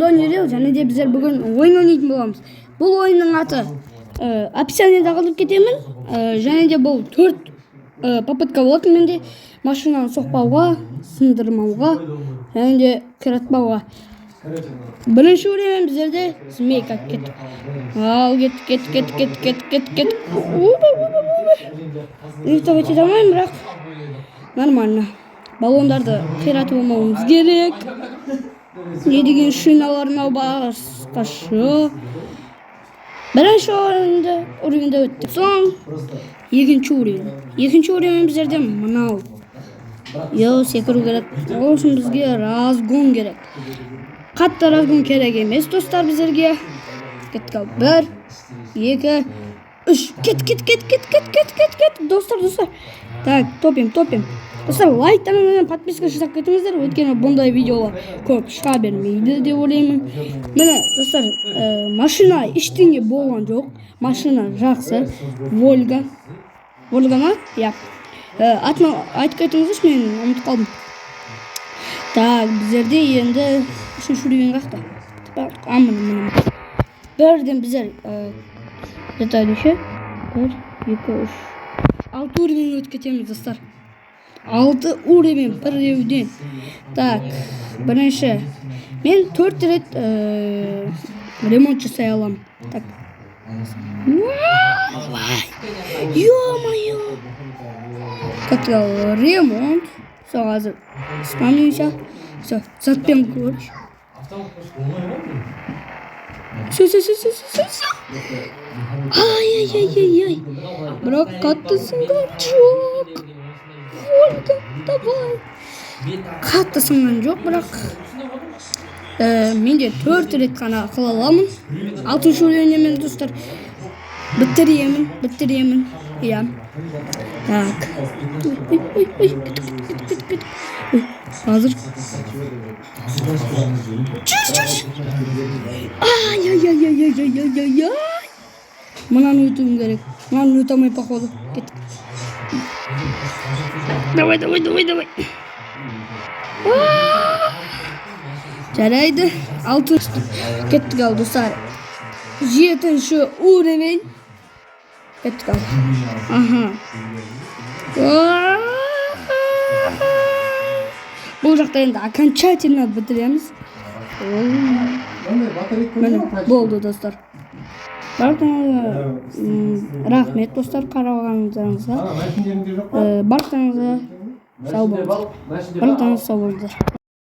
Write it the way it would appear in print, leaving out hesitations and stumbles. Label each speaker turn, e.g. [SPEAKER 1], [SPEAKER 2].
[SPEAKER 1] Ben Daniel және де bizler bugün oyun oynayın bolamız. Бұл ойынның аты описаниеде қалдырып кетемін. Және де бұл 4 попытка болады менде. Машинаны соқпауға, сындырмауға, және де қиратпауға. Бірінші ойын біздерде змейка кеттік. Ал кет. Ұйықтап ете алмаймын, бірақ нормально. Баллондарды қиратып алмауымыз керек. Не деген шиналарына басқашы. Бірінші орында өттік. Соң екінші орын біздерде мынау. Секіру керек. Ол үшін бізге разгон керек. Қатты разгон керек емес, достар, біздерге. Кеттік. 1, 2, 3. Кет. Достар. Так, топим. Достар, лайктан подписка жасап кетіңіздер, өйткені бұндай видеолар көп шыға бермейді деп ойлаймын. Міне, достар, машина ештеңе болған жоқ. Машина жақсы. Волга ма? Я. Айтып кетіңіздерші, мен ұмытып қалдым. Так, біздерде енді үшінші ревен қақта. Амын. Бірден біздер жетайды ше. 1, 2, 3. 6 уровень өтіп кетеміз, достар. 6 уровень бір ревден. Так, бірінші. Мен 4 рет ремонт жасай аламын. Так. Ё-моё! Қатал ремонт. Сол қазір спамнейся. Все, затпен көріш. Все. Ай. Бірақ қаттысың жоқ. Волга, давай. Қатты сынған жоқ, бірақ менде 4 рет қана қыла аламын. 6-шы ойынмен, достар, бітіремін. Я. Так. Ой. Hazır. Çür. Ай. Мынаны өтуім керек. Мынаны өте алмай походу. Кеттік. Давай. Жарайды. 6. Кеттік ал, достар. 7-ші уровень. Кеттік ал. Аха. Бұл жақта енді окончательно бітіреміз. Міне, болды, достар. Рахмет, достар, қарағаныңызға. Барлықтарыңызға сау болыңыздар.